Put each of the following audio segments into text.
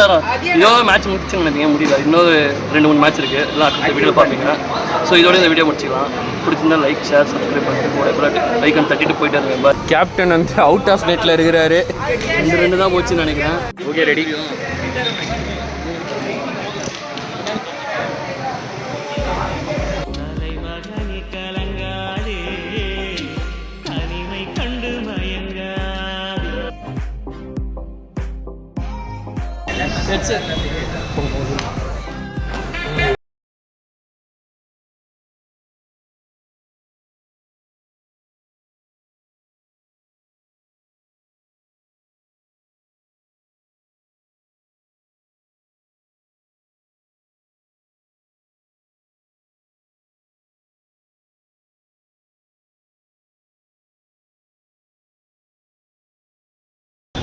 நேரம் இதோட மேட்ச் முடிச்சுன்னு நினைக்கிறேன், முடியல. இன்னொரு 2-3 மேட்ச் இருக்குது, எல்லாம் அடுத்த வீடியோ பார்ப்பீங்க. ஸோ இதோட இந்த வீடியோ முடிச்சிக்கலாம். பிடிச்சிருந்தா லைக், ஷேர், சப்ஸ்கிரைப் பண்ணிட்டு லைக் தட்டிட்டு போயிட்டு இருங்க. கேப்டன் வந்து அவுட் ஆஃப் நெட்டில் இருக்கிறாரு. 2 தான் போச்சுன்னு நினைக்கிறேன். Okay, ready. That's it.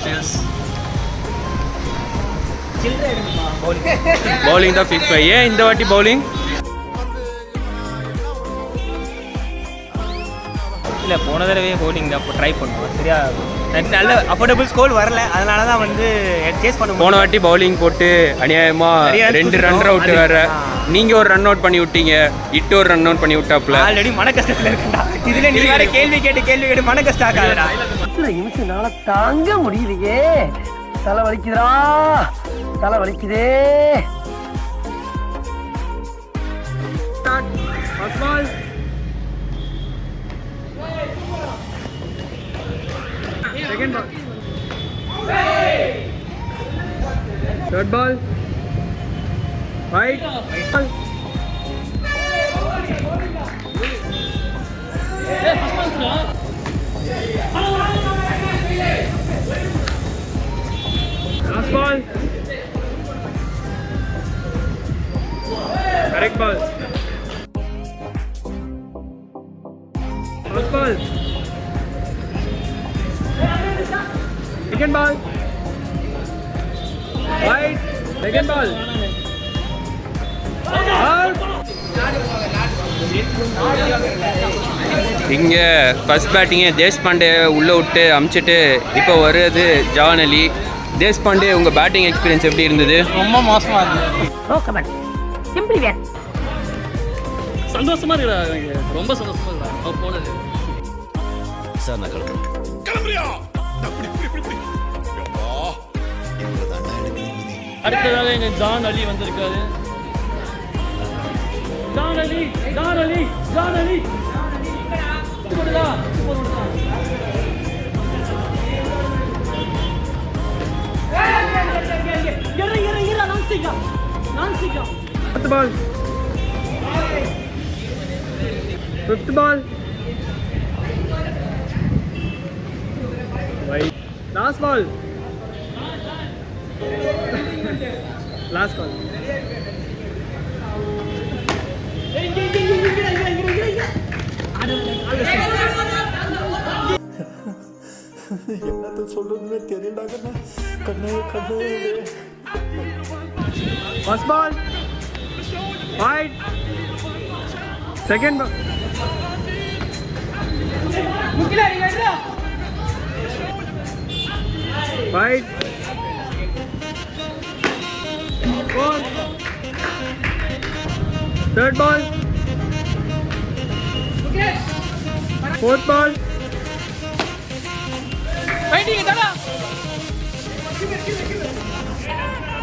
Cheers. Bowling தான் ஃபிக்ஸ். ஏன் இந்த வாட்டி பவுலிங் இல்லை? போன தடவையே பவுலிங் தான் ட்ரை பண்ணுவோம். சரியா, நல்ல அஃபோர்டபுள் ஸ்கோர் வரல, அதனால தான் வந்து சேஸ் பண்ண. போன வாட்டி பவுலிங் போட்டு அநியாயமாக 2 ரன் அவுட் வேற. நீங்கள் ஒரு ரன் அவுட் பண்ணி விட்டீங்க, இட்டு ஒரு ரன் அவுட் பண்ணி விட்டாப்புல. ஆல்ரெடி மன கஷ்டத்தில் இருக்கா. இதில் நீ வேற கேள்வி கேட்டு மன கஷ்டம் ஆகாதுடா. நிமிஷம்னால தாங்க முடியலையே, தலை வலிக்குதுடா, தலை வலிக்குதே. Second ball. Third ball. Right. Ball. Last ball. Correct ball. First ball. Second ball. Right. Second ball. Out. இங்கே ஃபர்ஸ்ட் பேட்டிங்கே தேஷ்பாண்டே உள்ளே விட்டு அமுச்சிட்டு இப்போ வருது ஜவான் அலி. தேஷ்பாண்டே, உங்கள் பேட்டிங் எக்ஸ்பீரியன்ஸ் எப்படி இருந்தது? ரொம்ப மோசமாக இருந்தது. சந்தோஷமாக இருக்குடா, ரொம்ப சந்தோஷமாக இருக்குடா அவன் போனது. சார் நான் கிளம்புறியா? அடுத்ததாக எங்க ஜான் அலி வந்திருக்காரு. ஜான் அலி, ஜான் அலி, ஜான் அலி போடுடா, போடுடா. Fourth ball. Fifth ball. Right. Last ball. Last ball. என்னத்த சொல்றதுன்னு தெரியல கண்ணே. First ball. Right. Second ball. Right. Fourth. Third ball. Fourth ball.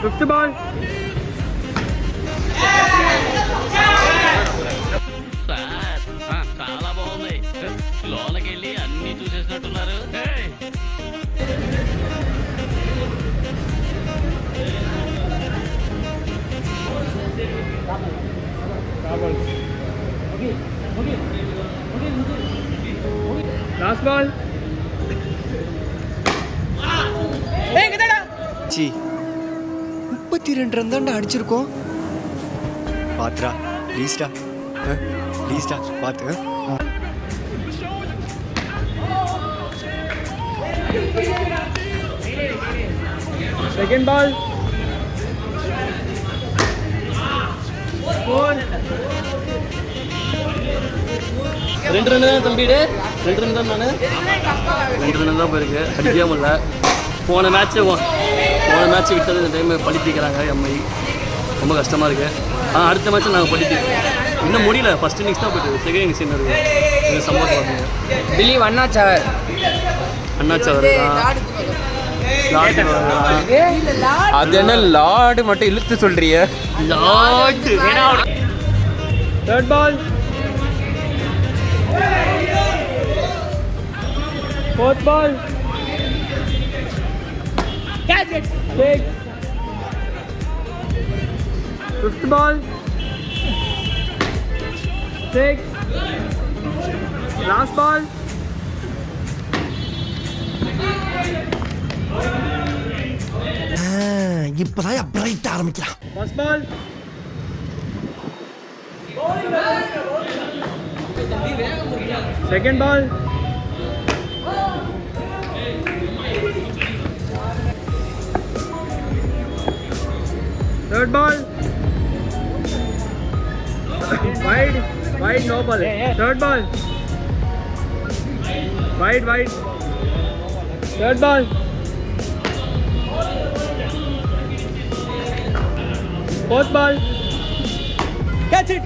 Fifth ball. చాలా బాగుంది. లోనకి వెళ్ళి అన్ని చూసేసినట్టున్నారు. Last ball. 32 ரன் தான் அடிச்சிருக்கோம். பாத்ரா ப்ளீஸ்டா, ப்ளீஸ்டா பாத்து. Second ball. 4. 2 ரன் தான் தம்பிடு, 2 ரன் தான். நான் 2 ரன் தான் போயிருக்கு, அடிக்கவே முடியல. போன மேட்ச்சு விட்டது இந்த டைம் பழிப்பிக்கிறாங்க எம்ஐ. ரொம்ப கஷ்டமாக இருக்குது. அடுத்த மேட்ச்சில் நாங்கள் பழிப்பி இன்னும் முடியல. ஃபஸ்ட் இன்னிங்ஸ் தான் போய்ட்டு செகண்ட் இன்னிங்ஸ் என்ன இருக்குது எங்கள் சம்பவத்தை பார்த்தீங்க. பிலீவ் அண்ணாச்சார் அது என்ன லார்டு மட்டும் இழுத்து சொல்றிய? Lord third ball, fourth ball, catch it, six, fifth ball, six, last ball, இப்பதான் பிரைட் ஆரம்பிக்கிறான். first ball, second ball, third ball, wide, no ball, third ball, wide, third ball, fourth ball, catch it,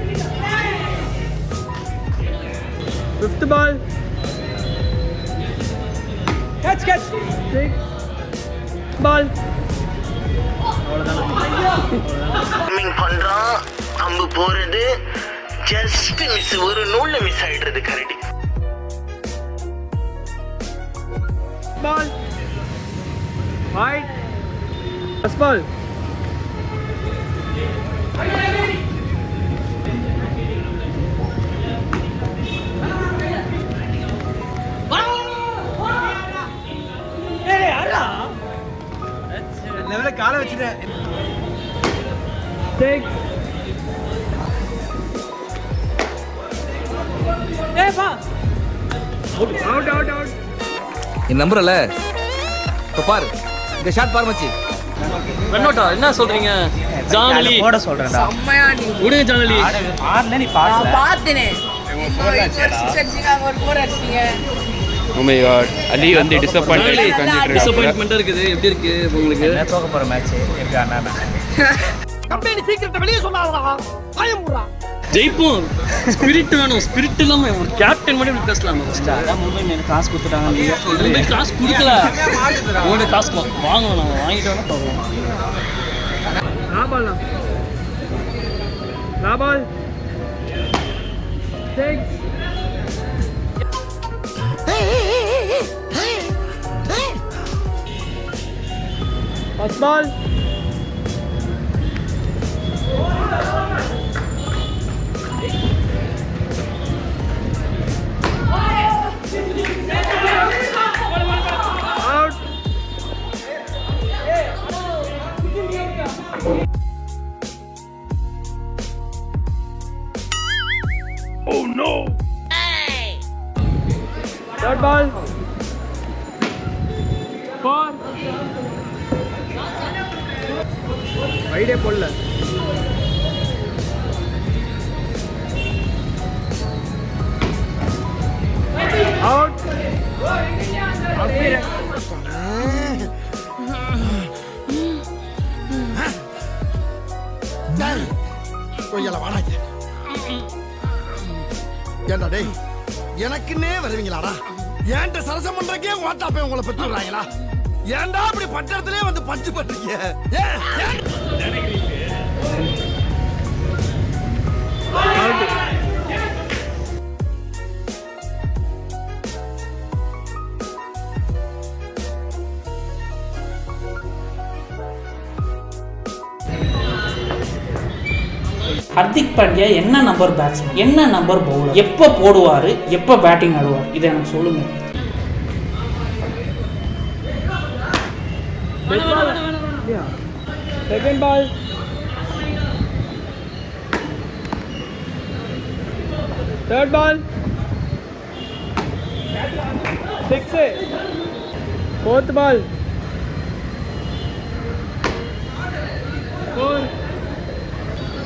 fifth ball, catch, sixth ball. பண்றான் அம்பு போறது just miss, ஒரு நூல்ல miss ஆயிடுறது. Correct ball, wide, first ball, காலை வச்சுட்டேன். Six, out. என் நம்புறல இப்போ பாரு, இந்த ஷாட் பாரு மச்சி. ரன்னோட்டா என்ன சொல்றீங்க? ஜானலி போட சொல்றேன்டா. விடுங்க ஜானலி. ஆடுல நீ பாக்கல. பார்த்தனே. ஒரு போர் அடிச்சீங்க. Oh my god, அலி வந்து டிசப்பாயின்ட்மெண்டா இருக்குது. எப்படி இருக்கு உங்களுக்கு? என்ன தோக்க போற மேட்ச் எப்படி ஆனானா? கம்பெனி சீக்கிரத்தை வெளியே சொல்லாதடா. பயமுறா. ஜெயிப்போம். ஸ்பிரிட் வேணும். ஸ்பிரிட் இல்லாம ஒரு கேப்டன் மட்டும் இப்படி பேசலாம். அதான் மும்பை எனக்கு காசு கொடுத்துட்டாங்க. நீங்க சொல்றீங்க காசு கொடுக்கல. உங்களோட காசு வாங்கணும். நம்ம வாங்கிட்டு வேணா போவோம். பால் 6, first ball, out, oh no, third ball, 4, வைடே போடல. அவுட். கொய்யால வாடாங்க. ஏண்டா டேய், எனக்குன்னே வருவீங்களாடா? ஏன்ட்ட சரசம் பண்றக்கே வாட்டாப்பே உங்களை பெற்று விடுறாங்களா? ஏன்டா அப்படி பட்டத்திலே வந்து பஞ்சு பண்றீங்க? ஹர்திக் பாண்டியா என்ன நம்பர் பேட்ஸ்மேன், என்ன நம்பர் பவுலர், எப்போ போடுவார், எப்போ பேட்டிங் ஆடுவார், இதை எனக்கு சொல்லுங்க. Second ball, third ball, 6, fourth ball, 4,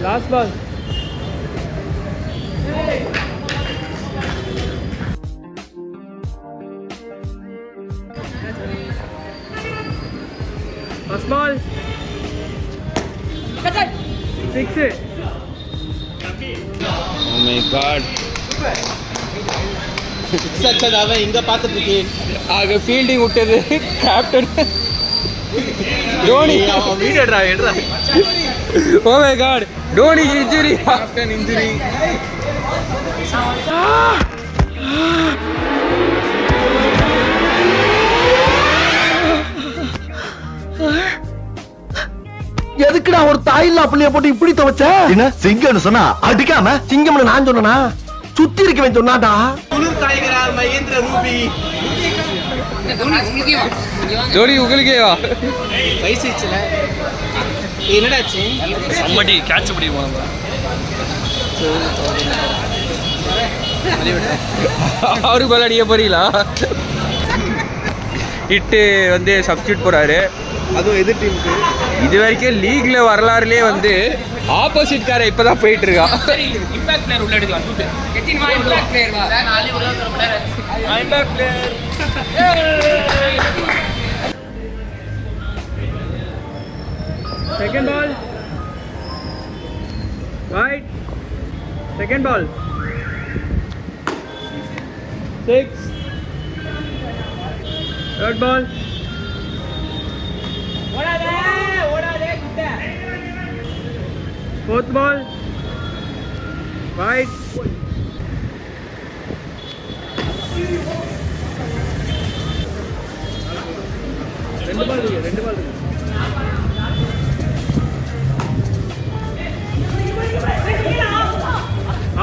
last ball. Oh my god. அவன் இங்கே பார்த்துட்டு ஆக ஃபீல்டிங் விட்டது கேப்டன் தோனி. வீடியோடா எடுறா. Oh my god. Dhoni injury. Captain injury. எதுக்குடா ஒரு தாயில்லா புள்ளைய போட்டு இப்படி துவைச்ச? என்ன சிங்கம்னு சொன்னா அடிக்காம சிங்கம்னு நான் சொன்னா சுத்தி இருக்கவன் சொன்னாடா. குளிர் காய்கிறார் மகேந்திர ரூபி. தோனி உங்களுக்கே வா. வயசுல என்னடாச்சு? சம்மடி கேட்ச் பிடி போனோம். அவருக்கு பால் அடிக்க போறீங்களா? இட்டு வந்து சப்ஸ்டியூட் போறாரு. அதுவும் எதிர் டீமுக்கு. இது வரைக்கும் லீக்ல வரலாறுலேயே வந்து ஆப்போசிட் காரை இப்பதான் போயிட்டு இருக்கான். இம்பாக்ட் பிளேயர் உள்ள எடுக்கலாம். இம்பாக்ட் பிளேயர் வா. Impact player. Second ball. Right. Second ball. 6. Third ball. Fourth ball. Right. ரெண்டு பால்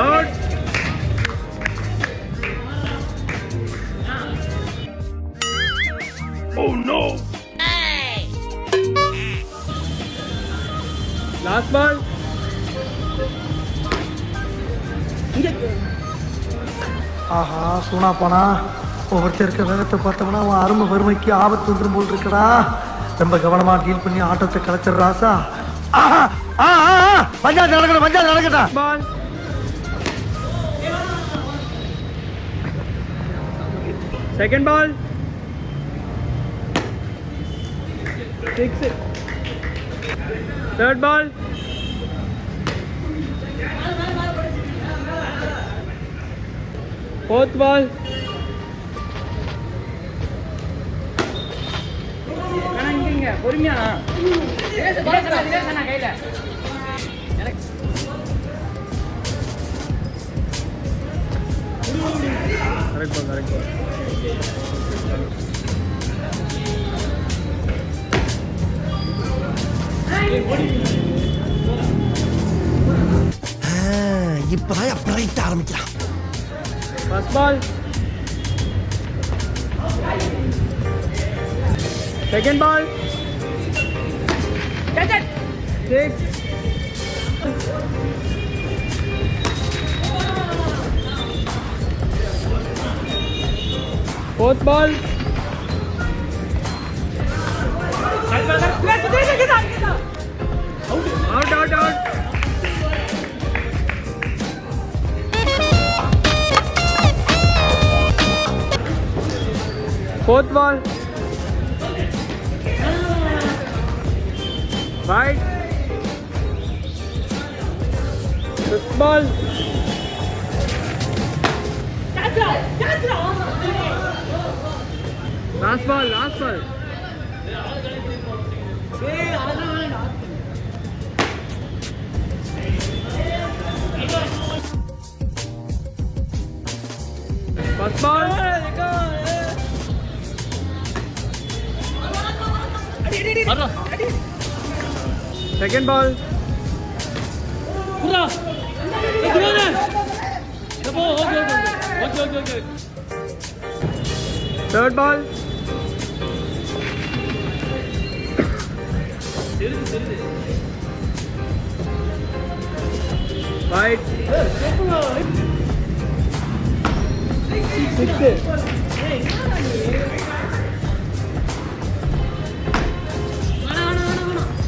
out. Oh no. Last ball. ஆஹா சூனா போனா ஒவ்வொருத்தருக்க வேகத்தை பார்த்தோம்னா அவன் அருமை வறுமைக்கு ஆபத்து வந்துடும் போல் இருக்கடா. ரொம்ப கவனமா டீல் பண்ணி ஆட்டத்தை கலைச்சிட ராசா. பஞ்சாயத்து நடக்கணும், panchayat நடக்கட்டா. Ball. Second ball. 6. Third ball. Fourth ball. பொறுமையா கையில இப்பதான் பிரைட் ஆரம்பிக்கலாம். First ball. Second ball. 6. Fourth ball. Out. Fourth ball. Right. Fifth ball. Last ball. First ball. Second ball. Third ball. Right. 6.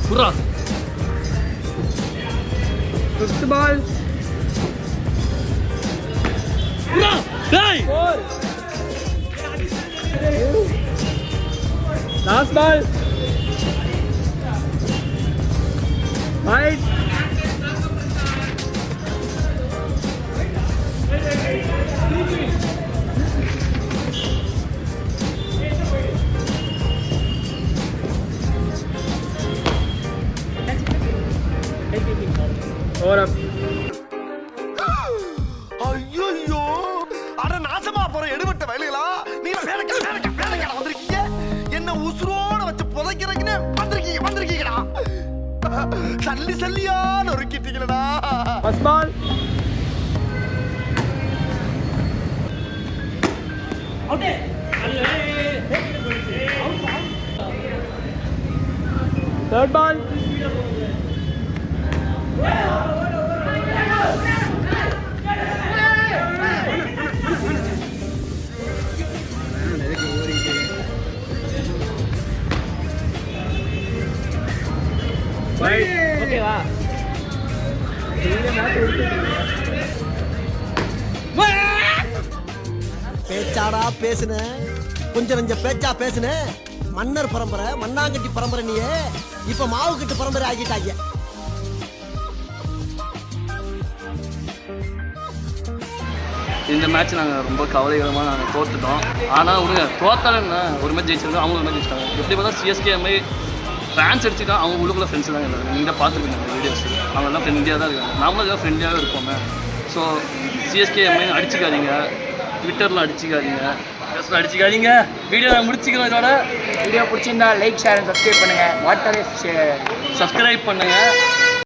புறா. Fifth ball. டேய் 4. Last ball. Right. ஐயோ அட நாசமா போற எடுபட்ட வேலைகளா நீங்க வேலைக்கு வந்திருக்கீங்க என்ன உசுரோட வச்சு புதைக்கிறீங்கன்னு வந்திருக்கீங்கடா சல்லியா நொறுக்கிட்டீங்களடா ஃபர்ஸ்ட் பால் தேர்ட் பால் ஓகேவா பேச்சாடா பேசுன கொஞ்சம் நெஞ்ச பேச்சா பேசுன மன்னர் பரம்பரை மண்ணாங்கட்டி பரம்பரை நீயே இப்ப மாவு கட்டு பரம்பரை ஆகிட்டாங்க இந்த மேட்ச் நாங்கள் ரொம்ப கவலைகரமாக நாங்கள் தோற்றுட்டோம். ஆனால் விடுங்க, தோத்தாலுன்னா ஒரு மேட்ச் ஜெயிச்சிருக்கோம், அவங்க ஒரு மேட்ச் ஜெயிச்சிட்டாங்க. எப்படி பார்த்தா சிஎஸ்கே மாதிரி ஃபேன்ஸ் அடிச்சுட்டா அவங்க உள்ளுக்குள்ள ஃப்ரெண்ட்ஸ் தான் இல்லை. நீங்கள் தான் பார்த்துருக்கீங்க வீடியோஸ், அவங்கெல்லாம் ஃப்ரெண்ட்லியாக தான் இருக்காங்க. நாமளும் எல்லாம் ஃப்ரெண்ட்லியாகவே இருப்போமே. ஸோ சிஎஸ்கே எம்ஐ அடிச்சுக்காதீங்க, ட்விட்டரில் அடிச்சுக்காதீங்க, ஃபேஸ்புக்கில் அடிச்சுக்காதீங்க. வீடியோ நான் முடிச்சுக்கிறோம். இதோட வீடியோ பிடிச்சிருந்தா லைக் ஷேர் சப்ஸ்கிரைப் பண்ணுங்கள். வாட்டர் சப்ஸ்கிரைப் பண்ணுங்கள்.